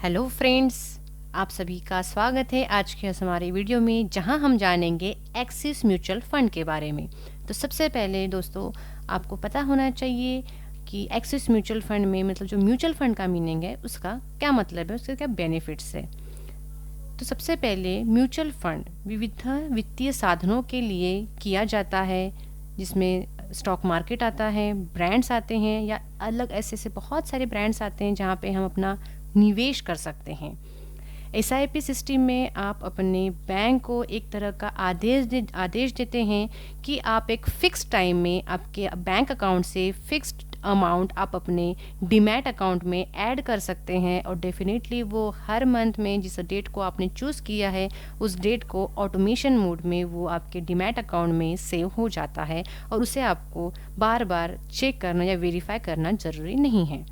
Hello friends, आप सभी का स्वागत है आज के इस हमारे वीडियो में, जहां हम जानेंगे एक्सिस म्यूचुअल फंड के बारे में। तो सबसे पहले दोस्तों, आपको पता होना चाहिए कि एक्सिस म्यूचुअल फंड में मतलब जो म्यूचुअल फंड का मीनिंग है उसका क्या मतलब है, उसके क्या बेनिफिट्स है। तो सबसे पहले म्यूचुअल फंड विविध वित्तीय साधनों के लिए किया जाता है, जिसमें स्टॉक मार्केट आता है, ब्रांड्स आते हैं या अलग ऐसे बहुत सारे ब्रांड्स आते हैं जहाँ पे हम अपना निवेश कर सकते हैं। एसआईपी सिस्टम में आप अपने बैंक को एक तरह का आदेश देते हैं कि आप एक फिक्स टाइम में आपके बैंक अकाउंट से फिक्स्ड अमाउंट आप अपने डीमैट अकाउंट में ऐड कर सकते हैं, और डेफिनेटली वो हर मंथ में जिस डेट को आपने चूज़ किया है उस डेट को ऑटोमेशन मोड में वो आपके डीमैट अकाउंट में सेव हो जाता है, और उसे आपको बार बार चेक करना या वेरीफाई करना ज़रूरी नहीं है।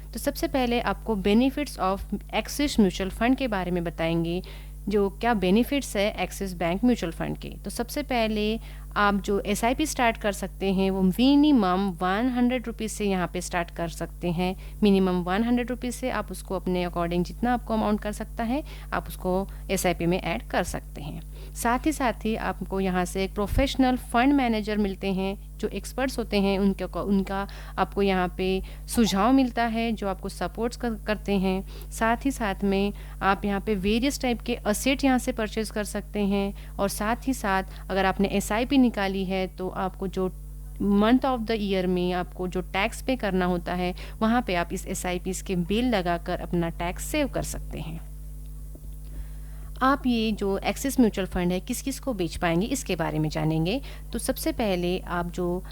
तो सबसे पहले आपको benefits of axis mutual fund के बारे में बताएंगे, जो क्या बेनिफिट्स है एक्सिस बैंक म्यूचुअल फंड के। तो सबसे पहले आप जो एसआईपी स्टार्ट कर सकते हैं वो मिनिमम 100 रुपीज़ से यहाँ पे स्टार्ट कर सकते हैं। मिनिमम 100 रुपीज़ से आप उसको अपने अकॉर्डिंग जितना आपको अमाउंट कर सकता है आप उसको एसआईपी में ऐड कर सकते हैं। साथ ही आपको यहाँ से एक प्रोफेशनल फंड मैनेजर मिलते हैं जो एक्सपर्ट्स होते हैं, उनका आपको यहाँ पे सुझाव मिलता है जो आपको सपोर्ट्स करते हैं। साथ में आप यहाँ पे वेरियस टाइप के असेट यहाँ से परचेज कर सकते हैं, और साथ ही साथ अगर आपने एसआईपी निकाली है तो आपको जो मंथ ऑफ द ईयर में आपको जो टैक्स पे करना होता है वहाँ पे आप इस एसआईपी के बिल लगाकर अपना टैक्स सेव कर सकते हैं। आप ये जो एक्सिस म्यूचुअल फंड है किस किस को बेच पाएंगे इसके बारे में जानेंगे। तो सबसे पहले आप जो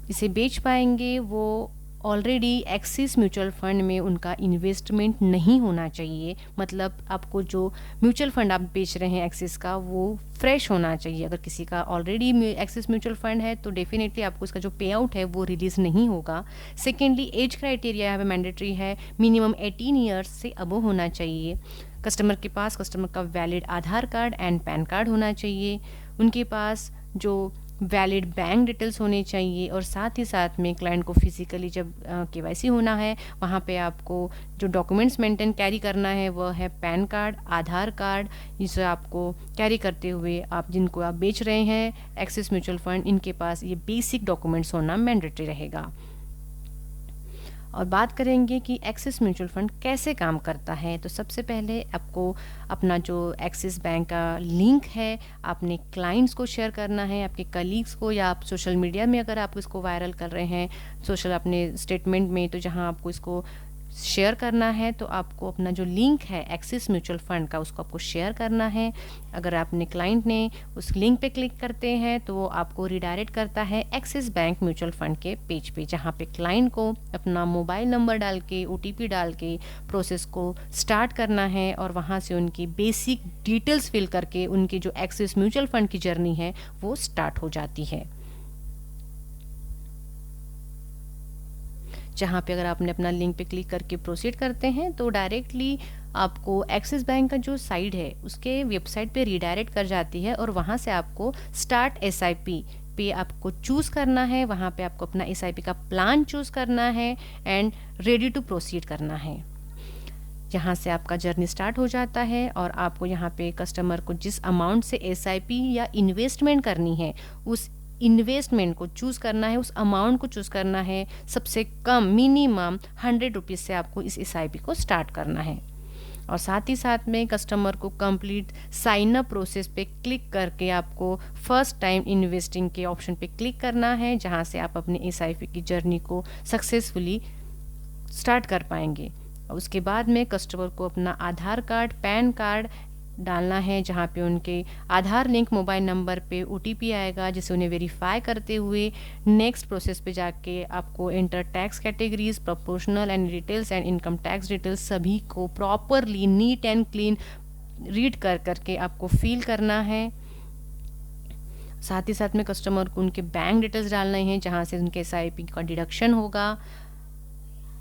इसे बेच पाएंगे वो ऑलरेडी एक्सिस म्यूचुअल फंड में उनका इन्वेस्टमेंट नहीं होना चाहिए। मतलब आपको जो म्यूचुअल फंड आप बेच रहे हैं एक्सिस का वो फ्रेश होना चाहिए। अगर किसी का ऑलरेडी एक्सिस म्यूचुअल फंड है तो डेफिनेटली आपको इसका जो पे आउट है वो रिलीज़ नहीं होगा। सेकेंडली, एज क्राइटेरिया यहाँ पे मैंडेटरी है, मिनिमम 18 ईयर्स से अबव होना चाहिए। कस्टमर का valid Aadhaar card and pan card होना चाहिए। उनके पास जो वैलिड बैंक डिटेल्स होने चाहिए, और साथ ही साथ में क्लाइंट को फिजिकली जब केवाईसी होना है वहाँ पे आपको जो डॉक्यूमेंट्स मेंटेन कैरी करना है वह है पैन कार्ड, आधार कार्ड। जिसे आपको कैरी करते हुए आप जिनको आप बेच रहे हैं एक्सिस म्यूचुअल फंड, इनके पास ये बेसिक डॉक्यूमेंट्स होना मैंडेटरी रहेगा। और बात करेंगे कि एक्सिस म्यूचुअल फंड कैसे काम करता है। तो सबसे पहले आपको अपना जो एक्सिस बैंक का लिंक है अपने क्लाइंट्स को शेयर करना है, आपके कलीग्स को, या आप सोशल मीडिया में अगर आप इसको वायरल कर रहे हैं सोशल अपने स्टेटमेंट में, तो जहां आपको इसको शेयर करना है तो आपको अपना जो लिंक है एक्सिस म्यूचुअल फंड का उसको आपको शेयर करना है। अगर आपने क्लाइंट ने उस लिंक पे क्लिक करते हैं तो वो आपको रिडायरेक्ट करता है एक्सिस बैंक म्यूचुअल फंड के पेज पे, जहाँ पे क्लाइंट को अपना मोबाइल नंबर डाल के ओटीपी डाल के प्रोसेस को स्टार्ट करना है, और वहाँ से उनकी बेसिक डिटेल्स फिल करके उनकी जो एक्सिस म्यूचुअल फंड की जर्नी है वो स्टार्ट हो जाती है। जहाँ पे अगर आपने अपना लिंक पे क्लिक करके प्रोसीड करते हैं तो डायरेक्टली आपको एक्सिस बैंक का जो साइट है उसके वेबसाइट पे रीडायरेक्ट कर जाती है, और वहाँ से आपको स्टार्ट एसआईपी पे आपको चूज़ करना है। वहाँ पे आपको अपना एसआईपी का प्लान चूज़ करना है एंड रेडी टू प्रोसीड करना है। यहाँ से आपका जर्नी स्टार्ट हो जाता है, और आपको यहाँ पे कस्टमर को जिस अमाउंट से एसआईपी या इन्वेस्टमेंट करनी है उस इन्वेस्टमेंट को चूज़ करना है, उस अमाउंट को चूज़ करना है। सबसे कम मिनिमम 100 रुपीज़ से आपको इस एसआईपी को स्टार्ट करना है, और साथ ही साथ में कस्टमर को कंप्लीट साइन अप प्रोसेस पे क्लिक करके आपको फर्स्ट टाइम इन्वेस्टिंग के ऑप्शन पे क्लिक करना है, जहां से आप अपने एसआईपी की जर्नी को सक्सेसफुली स्टार्ट कर पाएंगे। और उसके बाद में कस्टमर को अपना आधार कार्ड, पैन कार्ड डालना है, जहाँ पे उनके आधार लिंक मोबाइल नंबर पे ओटीपी आएगा, जिसे उन्हें वेरीफाई करते हुए नेक्स्ट प्रोसेस पे जाके आपको inter tax categories, proportional and details and income tax details सभी को properly neat and clean read करके आपको फिल करना है। साथ ही साथ में कस्टमर को उनके बैंक डिटेल्स डालने हैं, जहाँ से उनके एसआईपी का डिडक्शन होगा,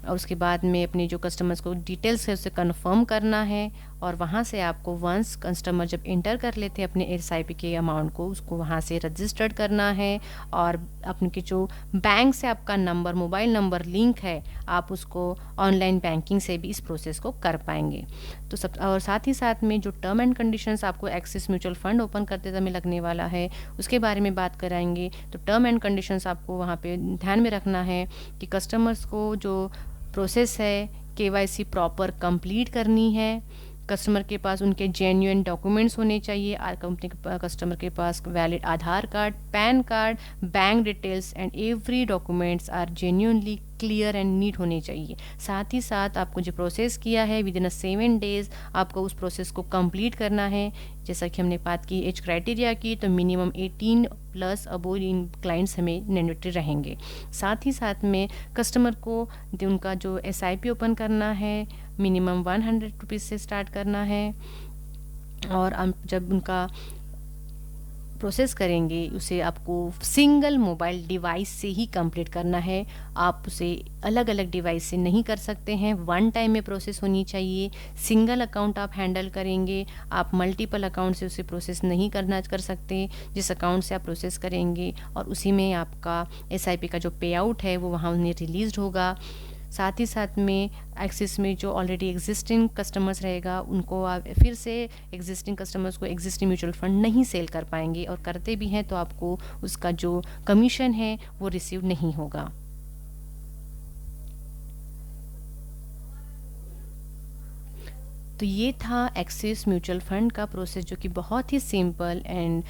और उसके बाद में अपने जो कस्टमर्स को डिटेल्स है उसे कंफर्म करना है, और वहाँ से आपको वंस कस्टमर जब इंटर कर लेते हैं अपने एसआईपी के अमाउंट को, उसको वहाँ से रजिस्टर्ड करना है और अपने जो बैंक से आपका नंबर, मोबाइल नंबर लिंक है, आप उसको ऑनलाइन बैंकिंग से भी इस प्रोसेस को कर पाएंगे। तो सब और साथ ही साथ में जो टर्म एंड कंडीशंस आपको एक्सिस म्यूचुअल फंड ओपन करते समय लगने वाला है, उसके बारे में बात कराएंगे। तो टर्म एंड कंडीशंस आपको वहाँ पे ध्यान में रखना है कि कस्टमर्स को जो प्रोसेस है केवाईसी प्रॉपर कंप्लीट करनी है, कस्टमर के पास उनके जेन्युइन डॉक्यूमेंट्स होने चाहिए, कंपनी कस्टमर के पास valid Aadhaar card, PAN card, bank details and every documents are genuinely clear and neat होने चाहिए। साथ ही साथ आपको जो प्रोसेस किया है विद इन 7 डेज आपको उस प्रोसेस को कंप्लीट करना है। जैसा कि हमने बात की एज क्राइटेरिया की, तो मिनिमम 18+ अबो इन क्लाइंट्स हमें मैंडेटरी रहेंगे। साथ ही साथ में कस्टमर को उनका जो एसआईपी ओपन करना है मिनिमम 100 रुपीज़ से स्टार्ट करना है, और जब उनका प्रोसेस करेंगे उसे आपको सिंगल मोबाइल डिवाइस से ही कंप्लीट करना है। आप उसे अलग अलग डिवाइस से नहीं कर सकते हैं, वन टाइम में प्रोसेस होनी चाहिए। सिंगल अकाउंट आप हैंडल करेंगे, आप मल्टीपल अकाउंट से उसे प्रोसेस नहीं कर सकते। जिस अकाउंट से आप प्रोसेस करेंगे और उसी में आपका एसआईपी का जो पे आउट है वो वहाँ उन्हें रिलीज होगा। साथ ही साथ में एक्सिस में जो ऑलरेडी एग्जिस्टिंग कस्टमर्स रहेगा उनको आप फिर से एग्जिस्टिंग कस्टमर्स को एग्जिस्टिंग म्यूचुअल फंड नहीं सेल कर पाएंगे, और करते भी हैं तो आपको उसका जो कमीशन है वो रिसीव नहीं होगा। तो ये था एक्सिस म्यूचुअल फंड का प्रोसेस, जो कि बहुत ही simple and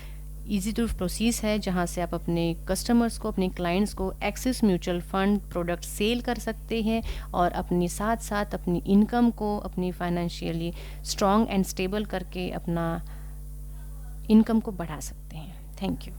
easy to process है, जहाँ से आप अपने कस्टमर्स को, अपने क्लाइंट्स को Axis mutual fund product sell कर सकते हैं और अपने साथ साथ अपनी इनकम को अपनी फाइनेंशियली स्ट्रॉन्ग एंड स्टेबल करके अपना इनकम को बढ़ा सकते हैं। Thank you.